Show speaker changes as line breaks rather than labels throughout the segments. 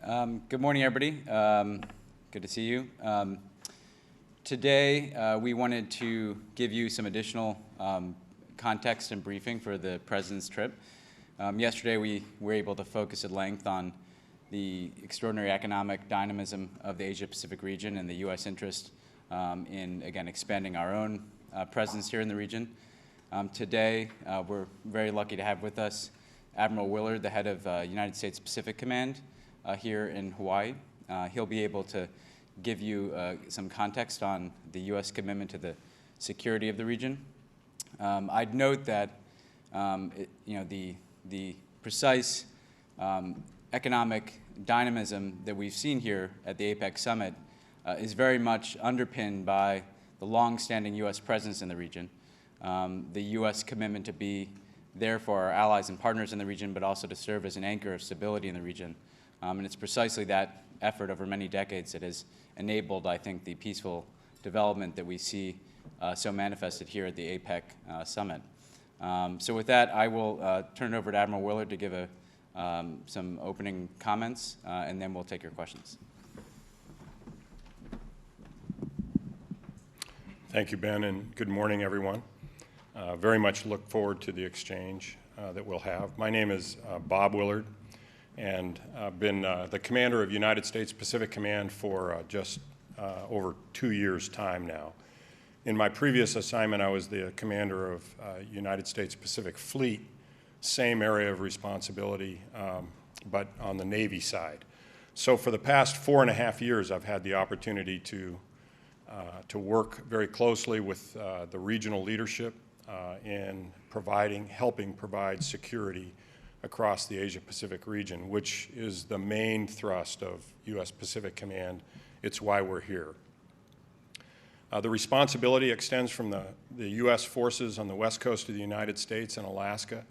Good morning, everybody. Good to see you. Today, we wanted to give you some additional context and briefing for the President's trip. Yesterday, we were able to focus at length on the extraordinary economic dynamism of the Asia-Pacific region and the U.S. interest in, again, expanding our own presence here in the region. Today, we're very lucky to have with us Admiral Willard, the head of United States Pacific Command here in Hawaii. He'll be able to give you some context on the U.S. commitment to the security of the region. I'd note that the precise economic dynamism that we've seen here at the APEC summit is very much underpinned by the long-standing U.S. presence in the region, the U.S. commitment to be there for our allies and partners in the region, but also to serve as an anchor of stability in the region. And it's precisely that effort over many decades that has enabled, I think, the peaceful development that we see so manifested here at the APEC summit. So with that, I will turn it over to Admiral Willard to give some opening comments, and then we'll take your questions.
Thank you, Ben, and good morning, everyone. Very much look forward to the exchange that we'll have. My name is Bob Willard, and I've been the commander of United States Pacific Command for just over 2 years' time now. In my previous assignment, I was the commander of United States Pacific Fleet, same area of responsibility, but on the Navy side. So for the past 4.5 years, I've had the opportunity to work very closely with the regional leadership in helping provide security across the Asia-Pacific region, which is the main thrust of U.S. Pacific Command. It's why we're here. The responsibility extends from the U.S. forces on the west coast of the United States and Alaska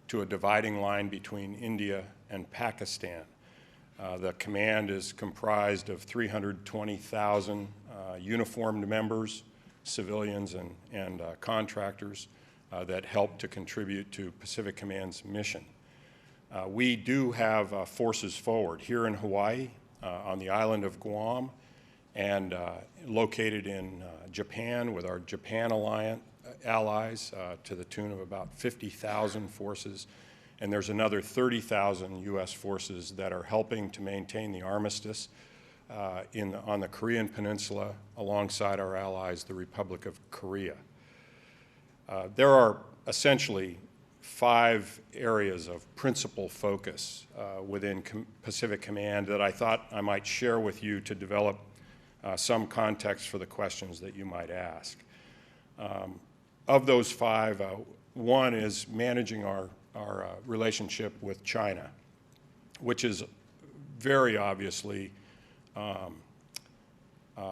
to a dividing line between India and Pakistan. The command is comprised of 320,000 uniformed members, civilians and contractors that help to contribute to Pacific Command's mission. We do have forces forward here in Hawaii, on the island of Guam, and located in Japan with our Japan allies to the tune of about 50,000 forces. And there's another 30,000 U.S. forces that are helping to maintain the armistice on the Korean Peninsula alongside our allies, the Republic of Korea. There are essentially 5 areas of principal focus within Pacific Command that I thought I might share with you to develop some context for the questions that you might ask. Of those 5, one is managing our relationship with China, which is very obviously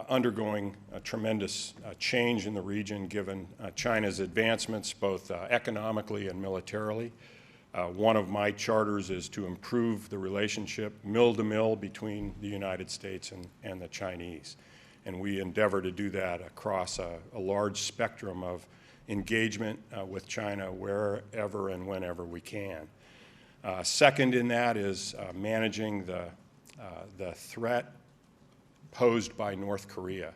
undergoing a tremendous change in the region given China's advancements both economically and militarily. One of my charters is to improve the relationship mill to mill between the United States and the Chinese. And we endeavor to do that across a large spectrum of engagement with China wherever and whenever we can. Second in that is managing the threat posed by North Korea.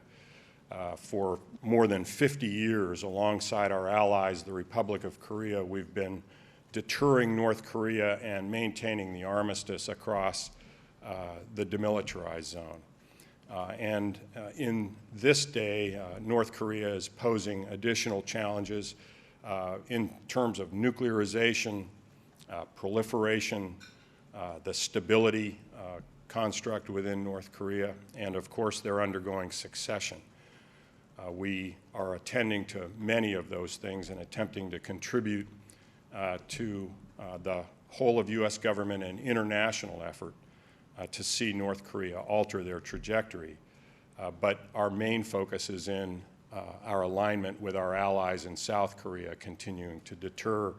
For more than 50 years, alongside our allies, the Republic of Korea, we've been deterring North Korea and maintaining the armistice across the demilitarized zone. And in this day, North Korea is posing additional challenges in terms of nuclearization, proliferation, the stability construct within North Korea, and of course they're undergoing succession. We are attending to many of those things and attempting to contribute to the whole of U.S. government and international effort to see North Korea alter their trajectory. But our main focus is in our alignment with our allies in South Korea, continuing to deter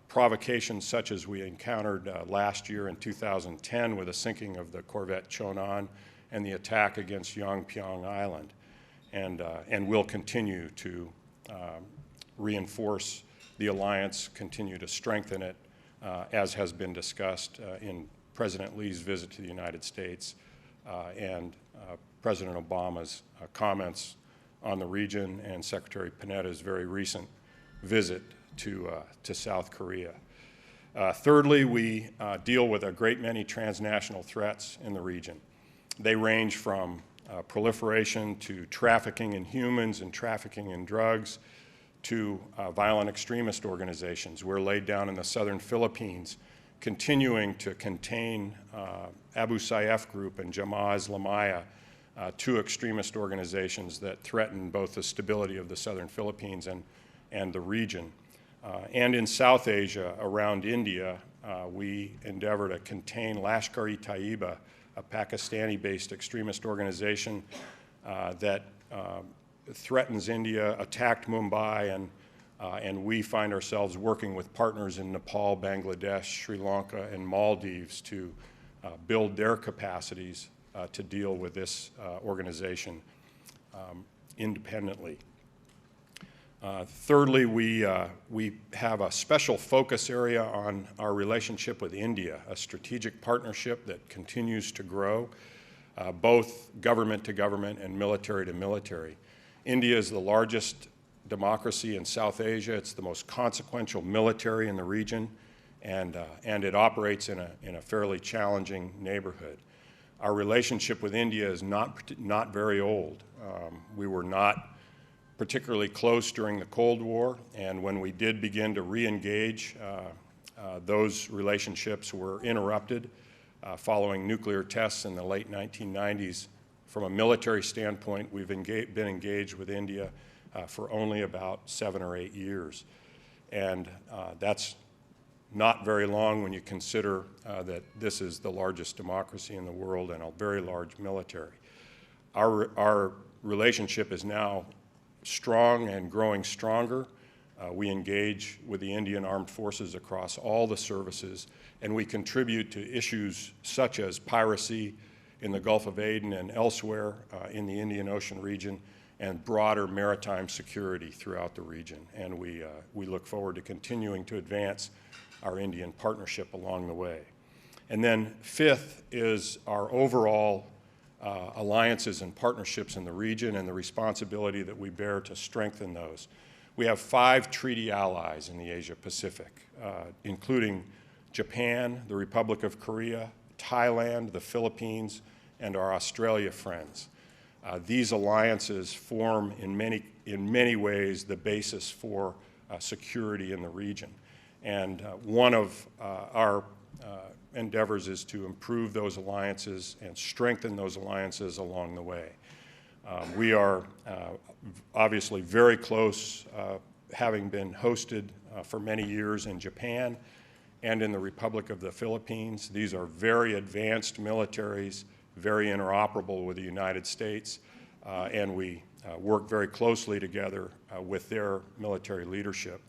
provocations such as we encountered last year in 2010 with the sinking of the corvette Chonan and the attack against Yongpyong Island. And we'll continue to reinforce the alliance, continue to strengthen it, as has been discussed in President Lee's visit to the United States and President Obama's comments on the region and Secretary Panetta's very recent visit to South Korea. Thirdly, we deal with a great many transnational threats in the region. They range from proliferation to trafficking in humans and trafficking in drugs to violent extremist organizations. We're laid down in the southern Philippines, continuing to contain Abu Sayyaf Group and Jamaah Islamiyah, two extremist organizations that threaten both the stability of the southern Philippines and the region. And in South Asia, around India, we endeavor to contain Lashkar-e-Taiba, a Pakistani-based extremist organization that threatens India, attacked Mumbai, and we find ourselves working with partners in Nepal, Bangladesh, Sri Lanka, and Maldives to build their capacities to deal with this organization independently. Thirdly, we have a special focus area on our relationship with India, a strategic partnership that continues to grow, both government to government and military to military. India is the largest democracy in South Asia. It's the most consequential military in the region, and it operates in a fairly challenging neighborhood. Our relationship with India is not very old. We were not particularly close during the Cold War, and when we did begin to re-engage, those relationships were interrupted following nuclear tests in the late 1990s. From a military standpoint, we've been engaged with India for only about 7 or 8 years. And that's not very long when you consider that this is the largest democracy in the world and a very large military. Our relationship is now strong and growing stronger. We engage with the Indian Armed Forces across all the services, and we contribute to issues such as piracy in the Gulf of Aden and elsewhere in the Indian Ocean region, and broader maritime security throughout the region. And we look forward to continuing to advance our Indian partnership along the way. And then fifth is our overall alliances and partnerships in the region and the responsibility that we bear to strengthen those. We have 5 treaty allies in the Asia-Pacific, including Japan, the Republic of Korea, Thailand, the Philippines, and our Australia friends. These alliances form in many ways the basis for security in the region. And one of our endeavors is to improve those alliances and strengthen those alliances along the way. We are obviously very close, having been hosted for many years in Japan and in the Republic of the Philippines. These are very advanced militaries, very interoperable with the United States, and we work very closely together with their military leadership.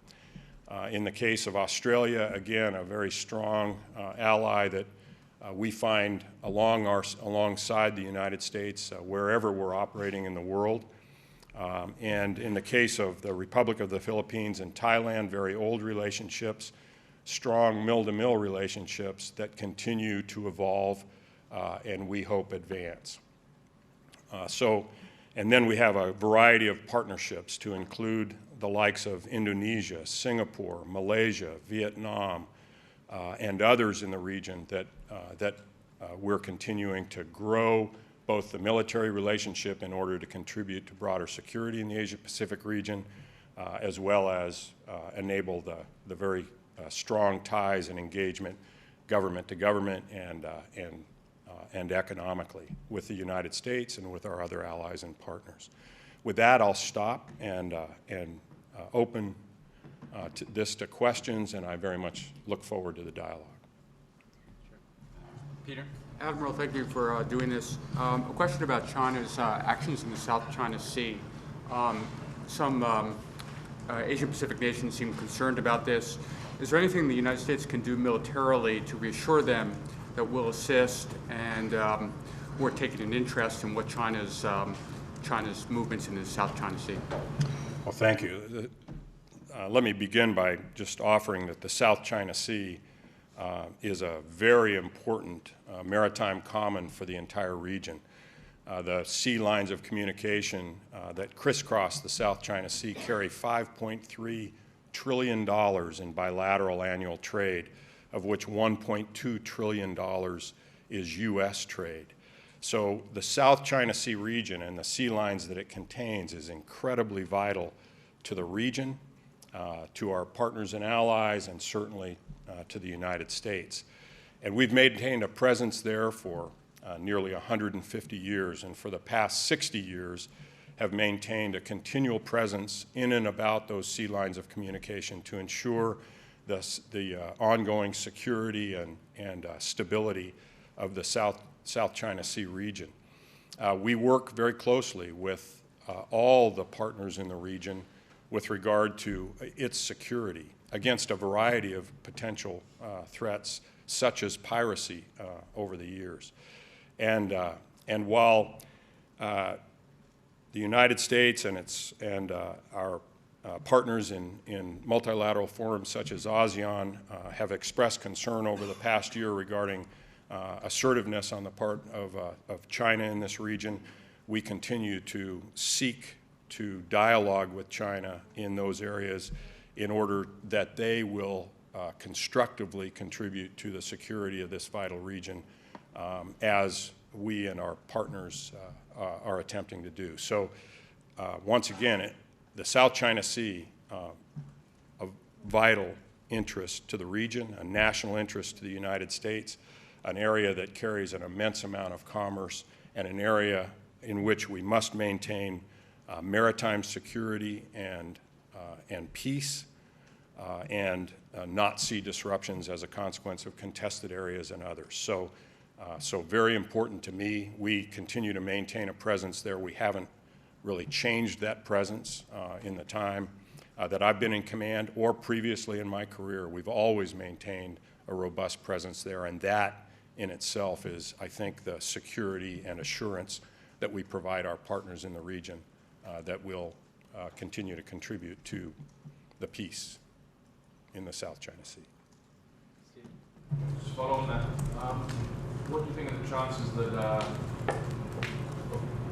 In the case of Australia, again, a very strong ally that we find alongside the United States wherever we're operating in the world. And in the case of the Republic of the Philippines and Thailand, very old relationships, strong mill-to-mill relationships that continue to evolve and we hope advance. And then we have a variety of partnerships to include the likes of Indonesia, Singapore, Malaysia, Vietnam, and others in the region that we're continuing to grow both the military relationship in order to contribute to broader security in the Asia-Pacific region, as well as enable the very strong ties and engagement government to government and economically with the United States and with our other allies and partners. With that, I'll stop and open this to questions, and I very much look forward to the dialogue.
Sure. Peter?
Admiral, thank you for doing this. A question about China's actions in the South China Sea. Some Asia-Pacific nations seem concerned about this. Is there anything the United States can do militarily to reassure them that we'll assist and we're taking an interest in what China's movements in the South China Sea?
Well, thank you. Let me begin by just offering that the South China Sea is a very important maritime common for the entire region. The sea lines of communication that crisscross the South China Sea carry $5.3 trillion in bilateral annual trade, of which $1.2 trillion is U.S. trade. So the South China Sea region and the sea lines that it contains is incredibly vital to the region, to our partners and allies, and certainly to the United States. And we've maintained a presence there for nearly 150 years, and for the past 60 years have maintained a continual presence in and about those sea lines of communication to ensure the ongoing security and stability of the South China Sea region. We work very closely with all the partners in the region with regard to its security against a variety of potential threats, such as piracy over the years. And while the United States and our partners in multilateral forums such as ASEAN have expressed concern over the past year regarding assertiveness on the part of China in this region, we continue to seek to dialogue with China in those areas in order that they will constructively contribute to the security of this vital region as we and our partners are attempting to do. So once again, the South China Sea, of vital interest to the region, a national interest to the United States, an area that carries an immense amount of commerce, and an area in which we must maintain maritime security and peace, and not see disruptions as a consequence of contested areas and others. So very important to me. We continue to maintain a presence there. We haven't really changed that presence in the time that I've been in command or previously in my career. We've always maintained a robust presence there, and that in itself is, I think, the security and assurance that we provide our partners in the region that will continue to contribute to the peace in the South China Sea.
Just follow on that. What do you think are the chances that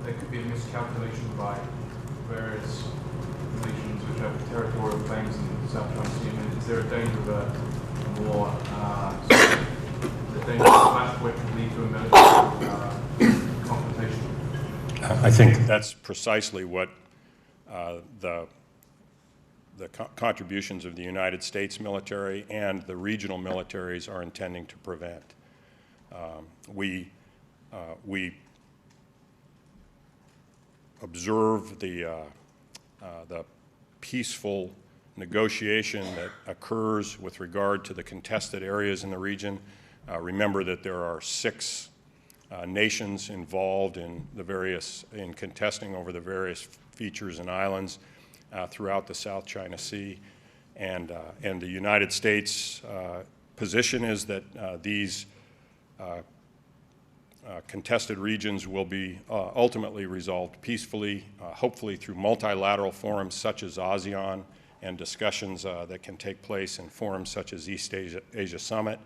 there could be a miscalculation by various nations which have territorial claims in the South China Sea? I mean, is there a danger of a war, the danger of that which could lead to a military confrontation?
I think that's precisely what the contributions of the United States military and the regional militaries are intending to prevent. We observe the peaceful negotiation that occurs with regard to the contested areas in the region. Remember that there are 6 nations involved in contesting over the various features and islands throughout the South China Sea, and the United States position is that these contested regions will be ultimately resolved peacefully, hopefully through multilateral forums such as ASEAN and discussions that can take place in forums such as East Asia Summit,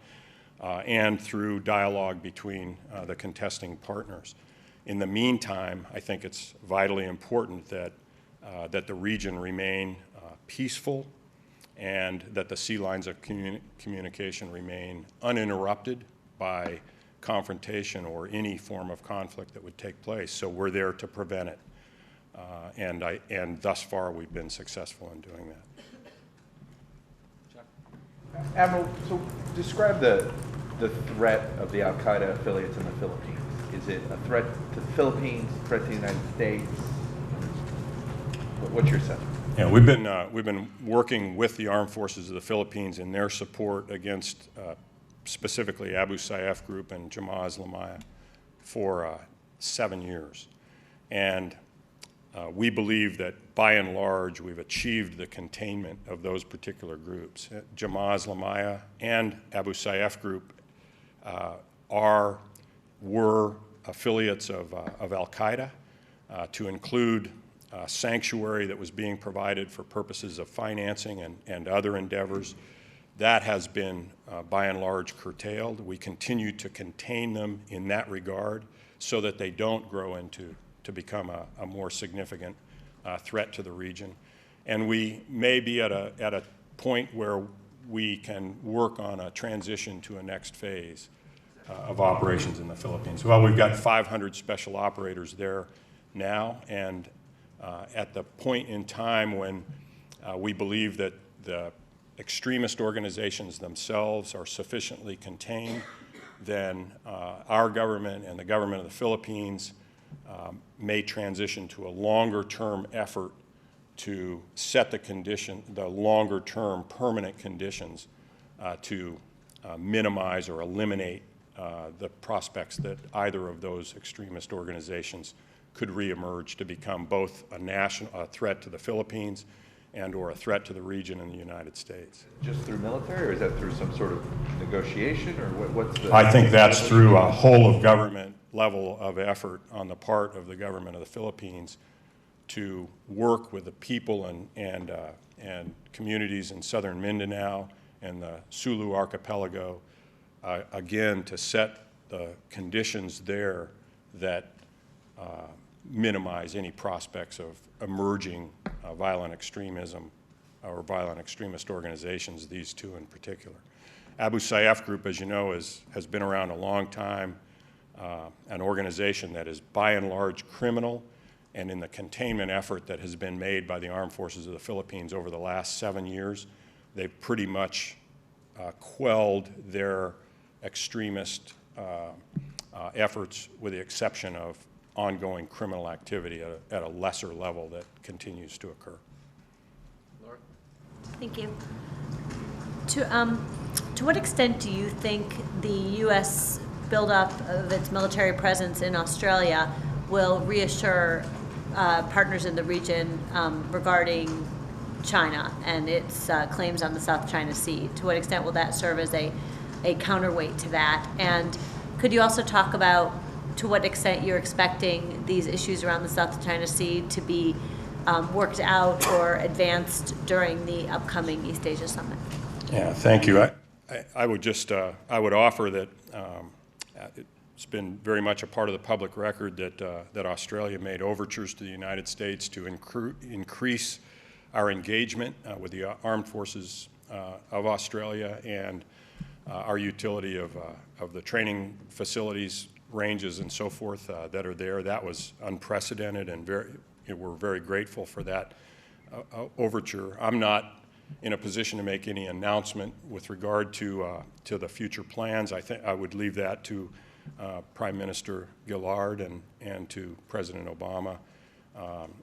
and through dialogue between the contesting partners. In the meantime, I think it's vitally important that the region remain peaceful and that the sea lines of communication remain uninterrupted by confrontation or any form of conflict that would take place. So we're there to prevent it. And thus far, we've been successful in doing that.
Admiral, so describe the threat of the Al-Qaeda affiliates in the Philippines. Is it a threat to the Philippines, a threat to the United States? What's your sense?
Yeah, we've been working with the armed forces of the Philippines in their support against specifically Abu Sayyaf Group and Jemaah Islamiyah for 7 years. And we believe that by and large we've achieved the containment of those particular groups. Jemaah Islamiyah and Abu Sayyaf Group were affiliates of Al-Qaeda, to include sanctuary that was being provided for purposes of financing and other endeavors. That has been, by and large, curtailed. We continue to contain them in that regard so that they don't grow to become a more significant threat to the region. And we may be at a point where we can work on a transition to a next phase of operations in the Philippines. Well, we've got 500 special operators there now, and at the point in time when we believe that the extremist organizations themselves are sufficiently contained, then our government and the government of the Philippines may transition to a longer-term effort to set the longer-term permanent conditions to minimize or eliminate the prospects that either of those extremist organizations could reemerge to become both a threat to the Philippines and/or a threat to the region in the United States.
Just through military, or is that through some sort of negotiation, or what's the?
I think that's through a whole-of-government level of effort on the part of the government of the Philippines to work with the people and communities in southern Mindanao and the Sulu Archipelago, again, to set the conditions there that minimize any prospects of emerging violent extremism or violent extremist organizations, these two in particular. Abu Sayyaf Group, as you know, has been around a long time, an organization that is by and large criminal, and in the containment effort that has been made by the armed forces of the Philippines over the last 7 years, they've pretty much quelled their extremist efforts, with the exception of ongoing criminal activity at a lesser level that continues to occur.
Laura?
Thank you. To what extent do you think the U.S. buildup of its military presence in Australia will reassure partners in the region regarding China and its claims on the South China Sea? To what extent will that serve as a counterweight to that? And could you also talk about to what extent you're expecting these issues around the South China Sea to be worked out or advanced during the upcoming East Asia Summit?
Yeah, thank you. I would just, I would offer that it's been very much a part of the public record that Australia made overtures to the United States to increase our engagement with the armed forces of Australia and our utility of the training facilities, ranges, and so forth that are there. That was unprecedented, and we're very grateful for that overture. I'm not in a position to make any announcement with regard to the future plans. I think I would leave that to Prime Minister Willard and to President Obama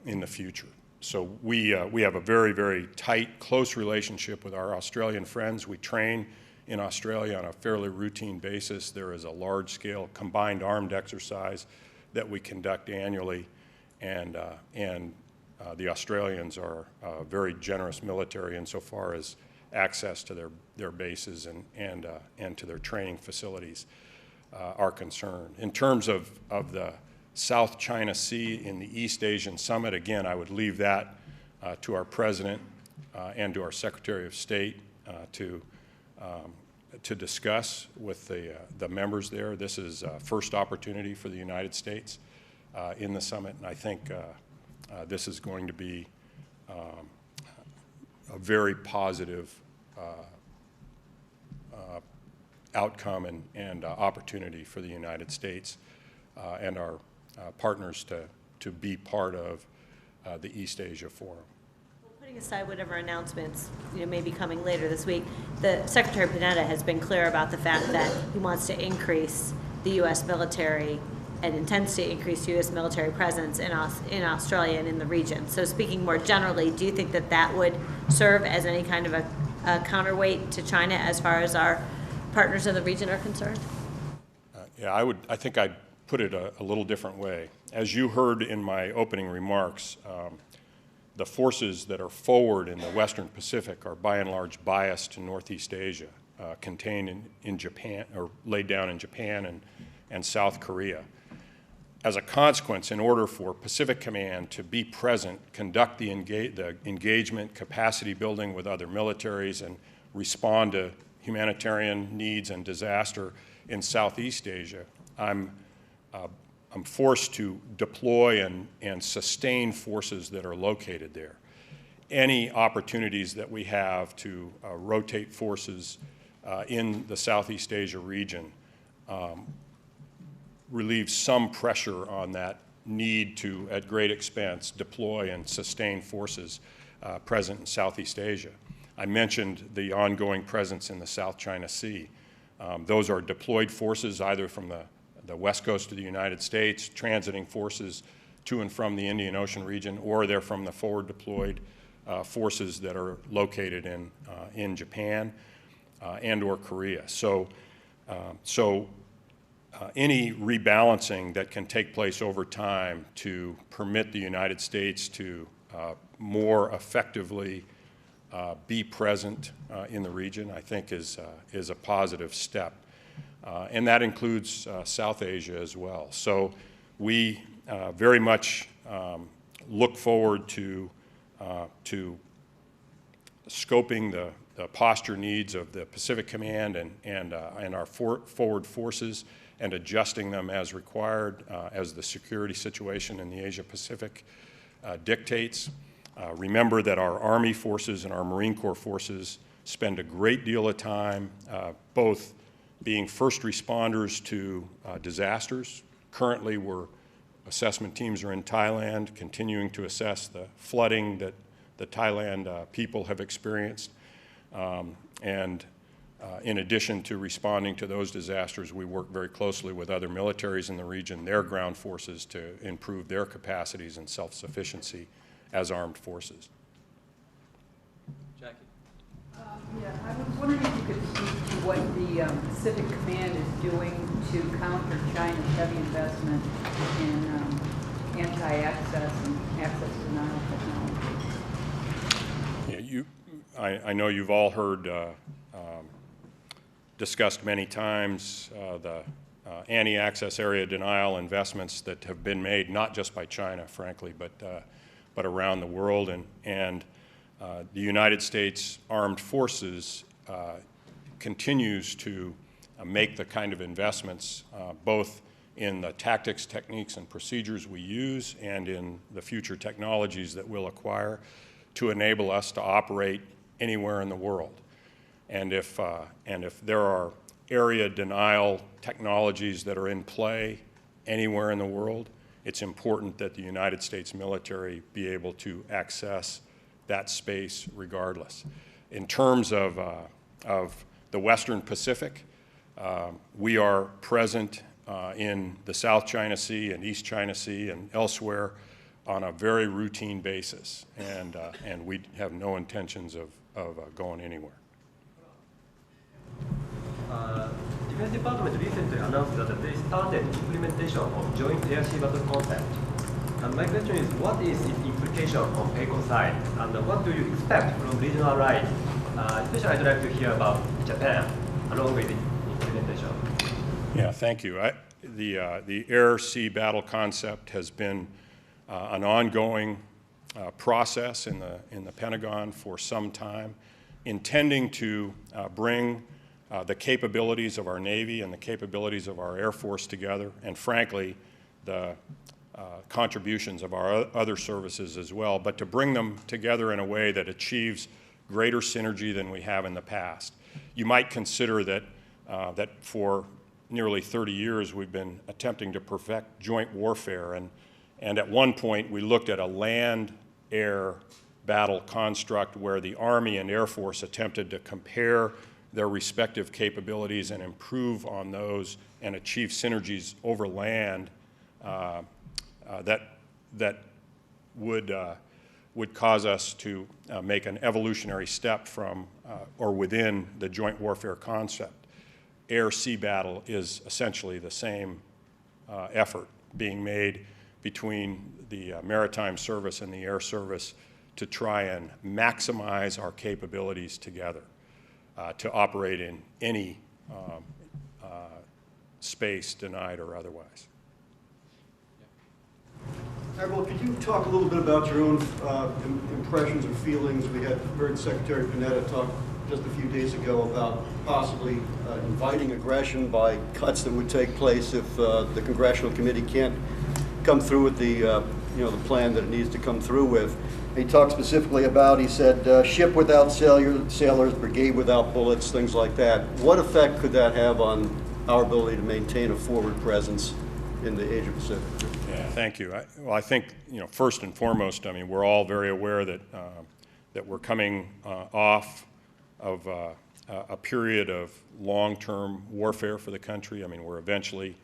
in the future. So we have a very, very tight, close relationship with our Australian friends. We train in Australia on a fairly routine basis. There is a large-scale combined armed exercise that we conduct annually, and the Australians are a very generous military insofar as access to their bases and to their training facilities are concerned. In terms of the South China Sea in the East Asian Summit, again, I would leave that to our President and to our Secretary of State to discuss with the members there. This is a first opportunity for the United States in the summit, and I think this is going to be a very positive outcome and opportunity for the United States and our partners to be part of the East Asia Forum.
Putting aside whatever announcements may be coming later this week, the Secretary Panetta has been clear about the fact that he wants to increase the U.S. military and intends to increase U.S. military presence in Australia and in the region. So speaking more generally, do you think that that would serve as any kind of a counterweight to China as far as our partners in the region are concerned?
Yeah, I think I'd put it a little different way. As you heard in my opening remarks, the forces that are forward in the Western Pacific are by and large biased to Northeast Asia, contained in Japan, or laid down in Japan and South Korea. As a consequence, in order for Pacific Command to be present, conduct the engagement, capacity building with other militaries, and respond to humanitarian needs and disaster in Southeast Asia, I'm forced to deploy and sustain forces that are located there. Any opportunities that we have to rotate forces in the Southeast Asia region relieves some pressure on that need to, at great expense, deploy and sustain forces present in Southeast Asia. I mentioned the ongoing presence in the South China Sea. Those are deployed forces either from the west coast of the United States, transiting forces to and from the Indian Ocean region, or they're from the forward deployed forces that are located in Japan and or Korea. So any rebalancing that can take place over time to permit the United States to more effectively be present in the region, I think is a positive step. And that includes South Asia as well. So we very much look forward to scoping the posture needs of the Pacific Command and our forward forces and adjusting them as required as the security situation in the Asia-Pacific dictates. Remember that our Army forces and our Marine Corps forces spend a great deal of time both being first responders to disasters. Currently, assessment teams are in Thailand, continuing to assess the flooding that the Thailand people have experienced. In addition to responding to those disasters, we work very closely with other militaries in the region, their ground forces, to improve their capacities and self-sufficiency as armed forces.
Jackie?
Yeah, I was wondering if you could speak to what the Pacific Command is doing to counter China's heavy investment in anti-access and access denial technology.
Yeah, I know you've all heard discussed many times the anti-access area denial investments that have been made, not just by China, frankly, but around the world. And the United States Armed Forces continues to make the kind of investments both in the tactics, techniques, and procedures we use and in the future technologies that we'll acquire to enable us to operate anywhere in the world. And if there are area denial technologies that are in play anywhere in the world, it's important that the United States military be able to access that space regardless. In terms of the Western Pacific, we are present in the South China Sea and East China Sea and elsewhere on a very routine basis, and we have no intentions of going anywhere.
Defense Department recently announced that they started implementation of joint air-sea battle concept. And my question is, what is its implication on ACO side, and what do you expect from regional allies? Especially I'd like to hear about Japan along with the implementation.
Yeah, thank you. The air-sea battle concept has been an ongoing process in the Pentagon for some time, intending to bring the capabilities of our Navy and the capabilities of our Air Force together, and frankly, the contributions of our other services as well, but to bring them together in a way that achieves greater synergy than we have in the past. You might consider that for nearly 30 years we've been attempting to perfect joint warfare, and at one point we looked at a land-air battle construct where the Army and Air Force attempted to compare their respective capabilities and improve on those and achieve synergies over land that would cause us to make an evolutionary step from or within the joint warfare concept. Air-sea battle is essentially the same effort being made between the Maritime Service and the Air Service to try and maximize our capabilities together to operate in any space, denied or otherwise.
Admiral, could you talk a little bit about your own impressions or feelings? We had heard Secretary Panetta talk just a few days ago about possibly inviting aggression by cuts that would take place if the Congressional Committee can't come through with the the plan that it needs to come through with. He talked specifically about, he said, ship without sailors, brigade without bullets, things like that. What effect could that have on our ability to maintain a forward presence in the Asia Pacific?
Yeah, thank you. Well, I think, first and foremost, I mean, we're all very aware that that we're coming off of a period of long-term warfare for the country. I mean, we're eventually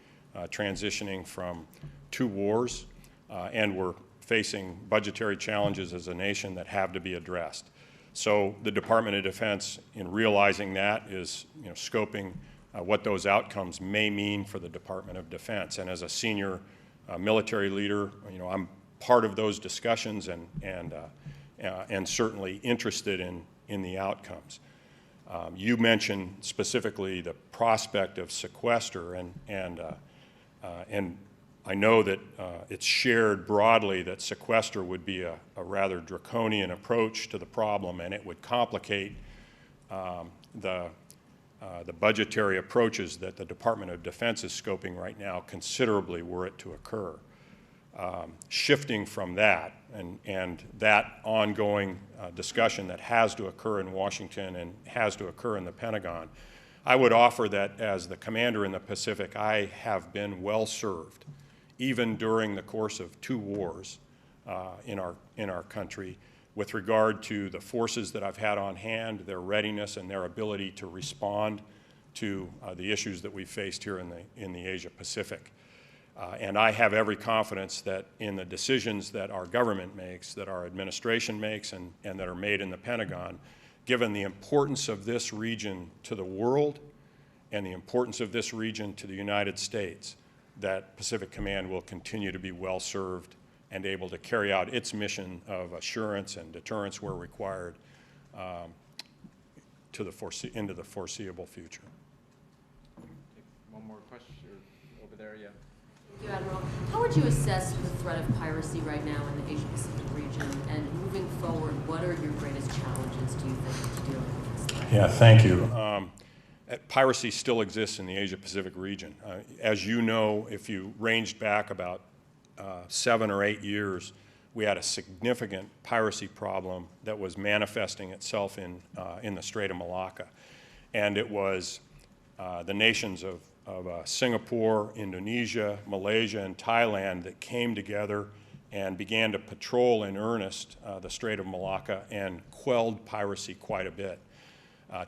transitioning from 2 wars, and we're facing budgetary challenges as a nation that have to be addressed. So the Department of Defense, in realizing that, is scoping what those outcomes may mean for the Department of Defense. And as a senior military leader, I'm part of those discussions and certainly interested in the outcomes. You mentioned specifically the prospect of sequester, and I know that it's shared broadly that sequester would be a rather draconian approach to the problem, and it would complicate the budgetary approaches that the Department of Defense is scoping right now considerably were it to occur. Shifting from that and that ongoing discussion that has to occur in Washington and has to occur in the Pentagon, I would offer that as the commander in the Pacific, I have been well served, even during the course of 2 wars in our country, with regard to the forces that I've had on hand, their readiness and their ability to respond to the issues that we faced here in the Asia Pacific. And I have every confidence that in the decisions that our government makes, that our administration makes, and that are made in the Pentagon, given the importance of this region to the world and the importance of this region to the United States, that Pacific Command will continue to be well served and able to carry out its mission of assurance and deterrence where required into the foreseeable future.
One more question over there, yeah.
Thank you, Admiral. How would you assess the threat of piracy right now in the Asia-Pacific region? And moving forward, what are your greatest challenges, do you think, to dealing with this threat?
Yeah, thank you. Piracy still exists in the Asia-Pacific region. As you know, if you ranged back about 7 or 8 years, we had a significant piracy problem that was manifesting itself in the Strait of Malacca. And it was the nations of Singapore, Indonesia, Malaysia, and Thailand that came together and began to patrol in earnest the Strait of Malacca and quelled piracy quite a bit.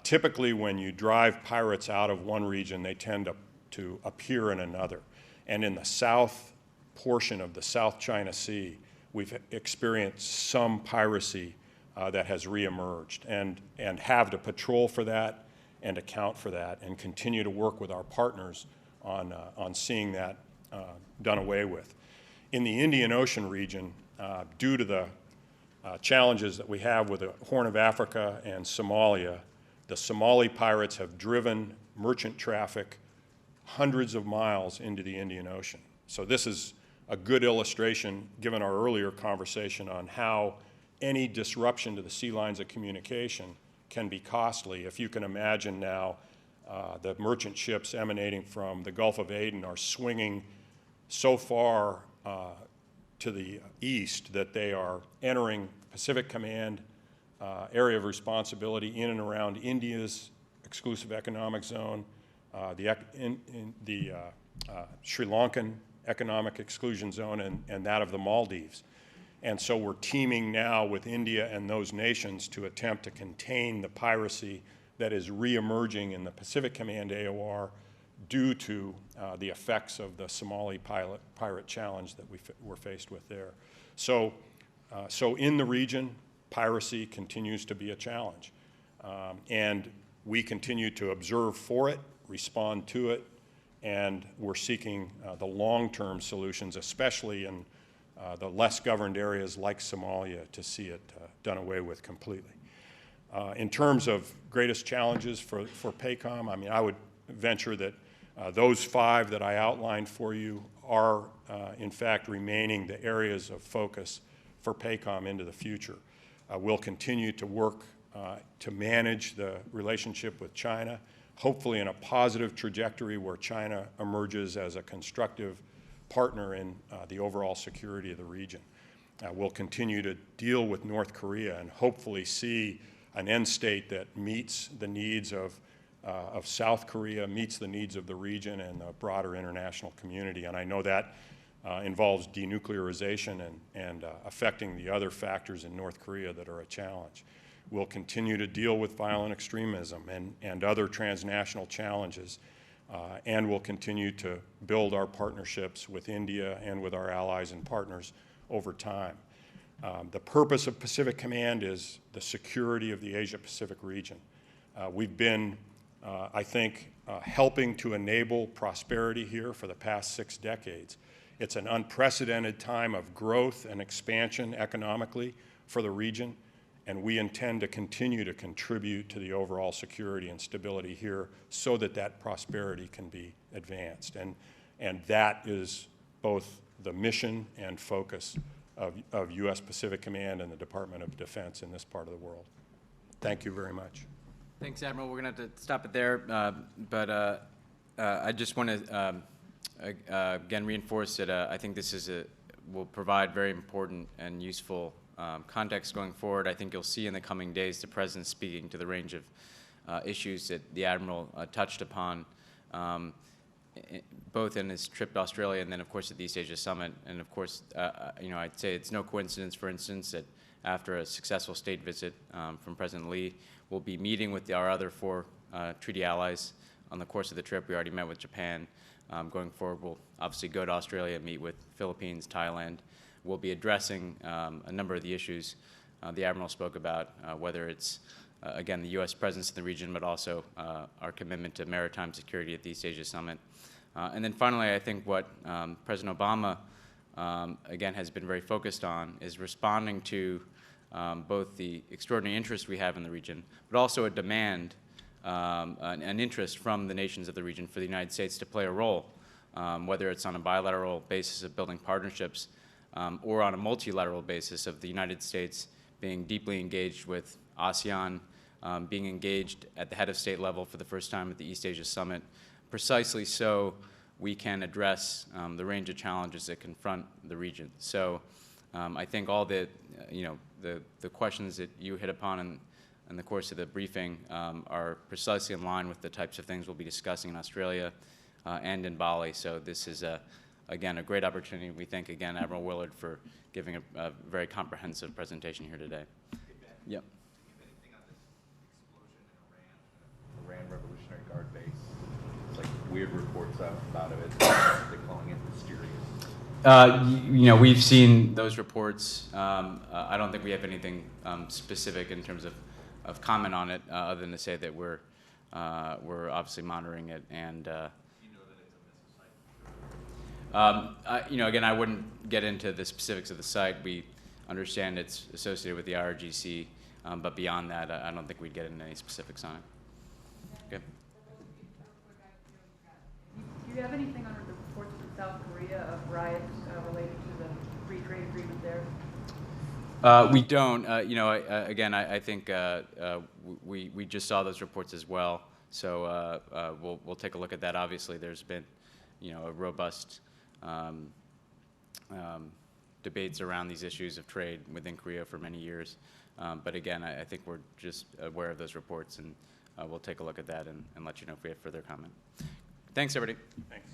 Typically, when you drive pirates out of one region, they tend to appear in another. And in the south portion of the South China Sea, we've experienced some piracy that has reemerged, and have to patrol for that and account for that, and continue to work with our partners on seeing that done away with. In the Indian Ocean region, due to the challenges that we have with the Horn of Africa and Somalia, the Somali pirates have driven merchant traffic hundreds of miles into the Indian Ocean. So this is a good illustration, given our earlier conversation on how any disruption to the sea lines of communication can be costly. If you can imagine now, the merchant ships emanating from the Gulf of Aden are swinging so far to the east that they are entering Pacific Command area of responsibility in and around India's exclusive economic zone, the Sri Lankan economic exclusion zone, and that of the Maldives. And so we're teaming now with India and those nations to attempt to contain the piracy that is reemerging in the Pacific Command AOR due to the effects of the Somali pirate challenge that we're faced with there. So in the region, piracy continues to be a challenge. And we continue to observe for it, respond to it, and we're seeking the long-term solutions, especially in the less governed areas like Somalia, to see it done away with completely. In terms of greatest challenges for PACOM, I mean, I would venture that those 5 that I outlined for you are, in fact, remaining the areas of focus for PACOM into the future. We'll continue to work to manage the relationship with China, hopefully in a positive trajectory where China emerges as a constructive partner in the overall security of the region. We'll continue to deal with North Korea and hopefully see an end state that meets the needs of South Korea, meets the needs of the region and the broader international community. And I know that involves denuclearization and affecting the other factors in North Korea that are a challenge. We'll continue to deal with violent extremism and other transnational challenges, and we'll continue to build our partnerships with India and with our allies and partners over time. The purpose of Pacific Command is the security of the Asia-Pacific region. We've been, I think, helping to enable prosperity here for the past 6 decades. It's an unprecedented time of growth and expansion economically for the region, and we intend to continue to contribute to the overall security and stability here so that that prosperity can be advanced. And that is both the mission and focus of U.S. Pacific Command and the Department of Defense in this part of the world. Thank you very much.
Thanks, Admiral. We're going to have to stop it there, but I just want to again reinforce that I think this will provide very important and useful context going forward. I think you'll see in the coming days the President speaking to the range of issues that the Admiral touched upon, both in his trip to Australia and then, of course, at the East Asia Summit. And, of course, I'd say it's no coincidence, for instance, that after a successful state visit from President Lee, we'll be meeting with our other 4 treaty allies on the course of the trip. We already met with Japan. Going forward, we'll obviously go to Australia, meet with Philippines, Thailand. We'll be addressing a number of the issues the Admiral spoke about, whether it's, again, the U.S. presence in the region, but also our commitment to maritime security at the East Asia Summit. And then finally, I think what President Obama, again, has been very focused on is responding to both the extraordinary interest we have in the region, but also a demand, an interest from the nations of the region for the United States to play a role, whether it's on a bilateral basis of building partnerships or on a multilateral basis of the United States being deeply engaged with ASEAN, being engaged at the head of state level for the first time at the East Asia Summit, precisely so we can address the range of challenges that confront the region. So I think all the questions that you hit upon in the course of the briefing are precisely in line with the types of things we'll be discussing in Australia and in Bali. So this is, again, a great opportunity. We thank, again, Admiral Willard for giving a very comprehensive presentation here today. Yep.
Anything on this explosion in Iran Revolutionary Guard base? It's like weird reports out about it. They're calling it mysterious.
We've seen those reports. I don't think we have anything specific in terms of comment on it, other than to say that we're obviously monitoring it. And
Do you know that it's a missile site?
again, I wouldn't get into the specifics of the site. We understand it's associated with the IRGC, but beyond that, I don't think we'd get into any specifics on it. Okay.
Do you have anything under the reports from South Korea of riots related to the free trade agreement there?
We don't. Again, I think we just saw those reports as well. So we'll take a look at that. Obviously, there's been, a robust debates around these issues of trade within Korea for many years. But again, I think we're just aware of those reports, and we'll take a look at that and let you know if we have further comment. Thanks, everybody.
Thanks.